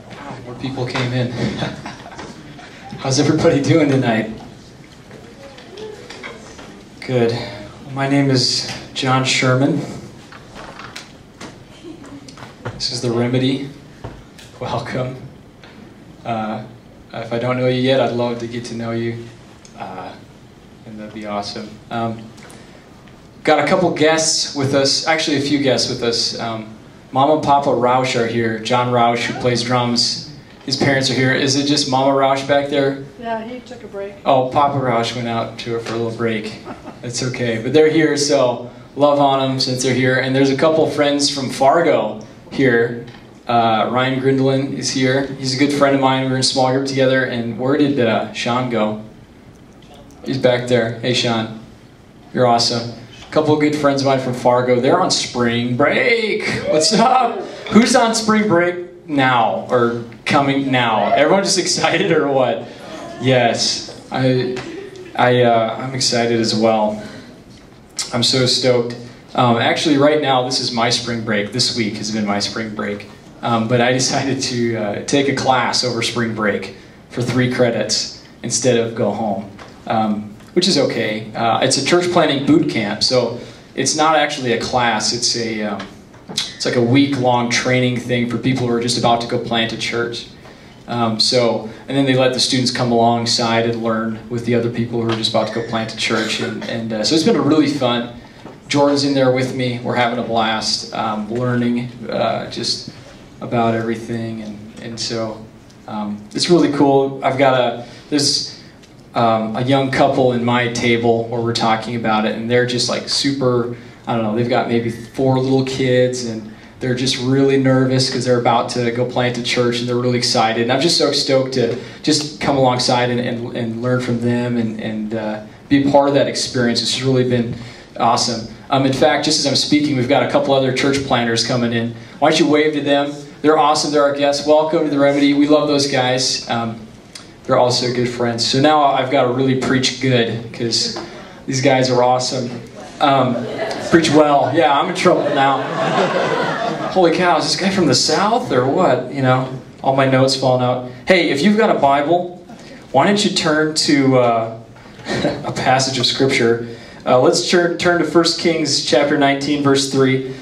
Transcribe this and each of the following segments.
Wow, more people came in. How's everybody doing tonight? Good. My name is John Sherman. This is The Remedy. Welcome. If I don't know you yet, I'd love to get to know you, and that'd be awesome. Got a couple guests with us, actually a few guests with us. Mama and Papa Roush are here. John Roush, who plays drums, his parents are here. Is it just Mama Roush back there? Yeah, he took a break. Oh, Papa Roush went out to her for a little break. It's okay, but they're here, so love on them since they're here. And there's a couple friends from Fargo here. Ryan Grindelin is here. He's a good friend of mine. We were in a small group together. And where did Sean go? He's back there. Hey, Sean. You're awesome. A couple of good friends of mine from Fargo. They're on spring break. What's up? Who's on spring break now or coming now? Everyone just excited or what? Yes. I'm excited as well. I'm so stoked. Actually, right now, this is my spring break. This week has been my spring break. But I decided to take a class over spring break for 3 credits instead of go home, which is okay. It's a church planting boot camp, so it's not actually a class. It's like a week-long training thing for people who are just about to go plant a church. And then they let the students come alongside and learn with the other people who are just about to go plant a church. So it's been really fun. Jordan's in there with me. We're having a blast, learning just about everything, and so it's really cool. I've got there's a young couple in my table where we're talking about it, and they're just like super, I don't know, they've got maybe 4 little kids, and they're just really nervous because they're about to go plant a church, and they're really excited. And I'm just so stoked to just come alongside and learn from them and be a part of that experience. It's really been awesome. In fact, just as I'm speaking, we've got a couple other church planters coming in. Why don't you wave to them? They're awesome. They're our guests. Welcome to The Remedy. We love those guys. They're also good friends. So now I've got to really preach good because these guys are awesome. Preach well. Yeah, I'm in trouble now. Holy cow, is this guy from the South or what? You know, all my notes falling out. Hey, if you've got a Bible, why don't you turn to a passage of Scripture. Let's turn to 1 Kings chapter 19, verse 3.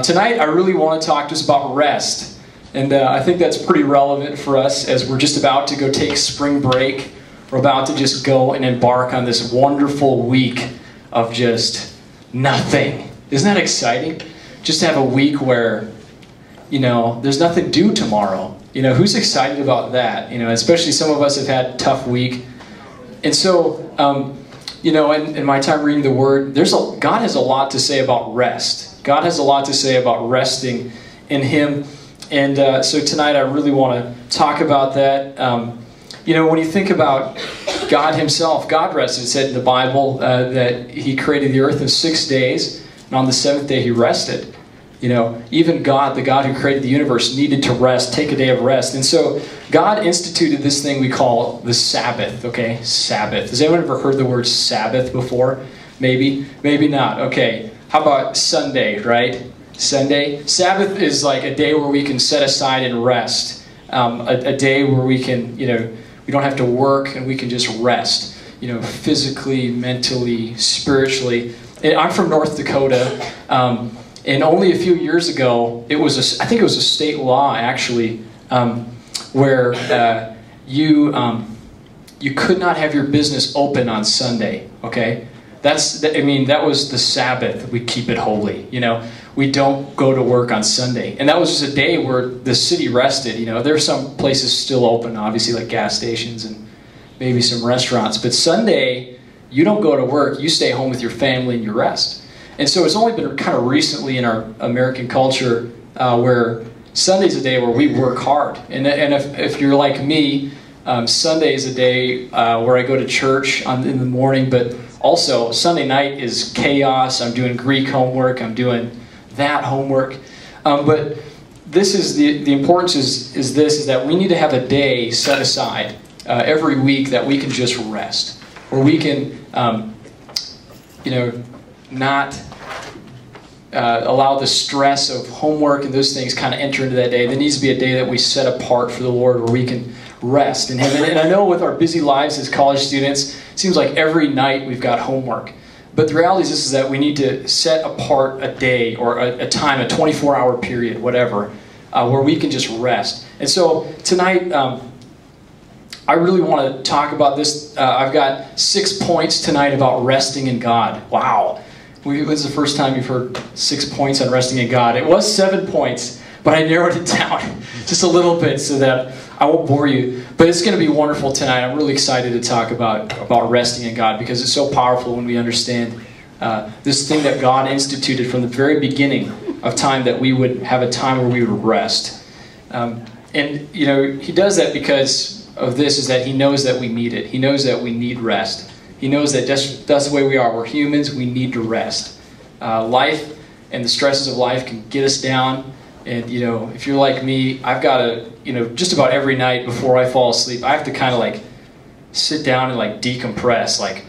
Tonight, I really want to talk to us about rest. And I think that's pretty relevant for us as we're just about to go take spring break. We're about to just go and embark on this wonderful week of just nothing. Isn't that exciting? Just to have a week where, you know, there's nothing due tomorrow. You know, who's excited about that? You know, especially some of us have had a tough week. And so, you know, in my time reading the Word, God has a lot to say about rest. God has a lot to say about resting in Him. And so tonight I really want to talk about that. You know, when you think about God Himself, God rested. It said in the Bible that He created the earth in 6 days, and on the 7th day He rested. You know, even God, the God who created the universe, needed to rest, take a day of rest. And so God instituted this thing we call the Sabbath, okay? Sabbath. Has anyone ever heard the word Sabbath before? Maybe? Maybe not. Okay. How about Sunday, right? Sunday. Sabbath is like a day where we can set aside and rest. A day where we can, you know, we don't have to work and we can just rest, you know, physically, mentally, spiritually. And I'm from North Dakota, and only a few years ago, I think it was a state law actually, where you could not have your business open on Sunday. Okay, that was the Sabbath. We keep it holy. You know, we don't go to work on Sunday, and that was just a day where the city rested. You know, there are some places still open, obviously, like gas stations and maybe some restaurants, but Sunday you don't go to work. You stay home with your family and you rest. And so it's only been kind of recently in our American culture where Sunday's a day where we work hard. And if you're like me, Sunday is a day where I go to church in the morning, but also Sunday night is chaos. I'm doing Greek homework. I'm doing that homework. But this is the importance is that we need to have a day set aside every week that we can just rest, where we can, you know, not allow the stress of homework and those things kind of enter into that day. There needs to be a day that we set apart for the Lord where we can rest in Him. And I know with our busy lives as college students, it seems like every night we've got homework. But the reality is this, is that we need to set apart a day or a time, a 24-hour period, whatever, where we can just rest. And so tonight, I really want to talk about this. I've got 6 points tonight about resting in God. Wow. When's the first time you've heard 6 points on resting in God? It was 7 points, but I narrowed it down just a little bit so that I won't bore you. But it's going to be wonderful tonight. I'm really excited to talk about resting in God because it's so powerful when we understand this thing that God instituted from the very beginning of time, that we would have a time where we would rest. And, you know, He does that because of this, is that He knows that we need it. He knows that we need rest. He knows that that's the way we are. We're humans. We need to rest. Life and the stresses of life can get us down. And, you know, if you're like me, I've got to, you know, just about every night before I fall asleep, I have to kind of like sit down and like decompress, like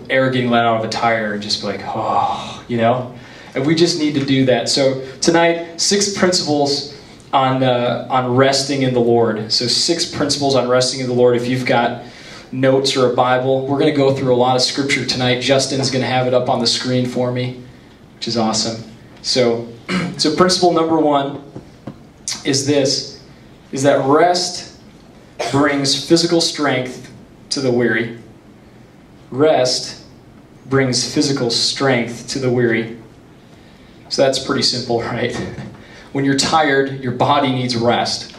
air getting let out of a tire, and just be like, oh, you know. And we just need to do that. So tonight, 6 principles on resting in the Lord. So 6 principles on resting in the Lord. If you've got notes or a Bible, we're going to go through a lot of scripture tonight. Justin's going to have it up on the screen for me, which is awesome. So principle number 1 is this, is that rest brings physical strength to the weary. Rest brings physical strength to the weary. So that's pretty simple, right? When you're tired, your body needs rest.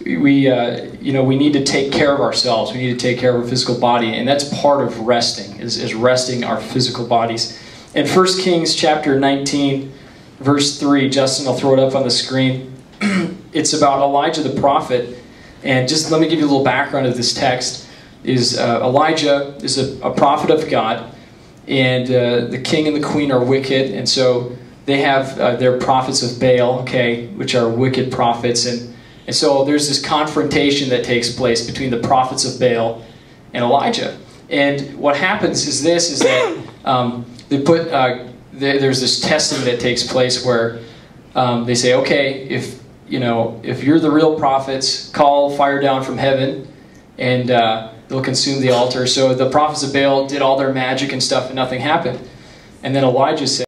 We need to take care of ourselves. We need to take care of our physical body, and that's part of resting, is resting our physical bodies. In 1 Kings chapter 19, verse 3, Justin, I'll throw it up on the screen. It's about Elijah the prophet, and just let me give you a little background of this text. Elijah is a prophet of God, and the king and the queen are wicked, and so they have their prophets of Baal, okay, which are wicked prophets, and so there's this confrontation that takes place between the prophets of Baal and Elijah. And what happens is this, is that there's this testing that takes place where they say, okay, if you're the real prophets, call fire down from heaven, and they'll consume the altar. So the prophets of Baal did all their magic and stuff, and nothing happened. And then Elijah said,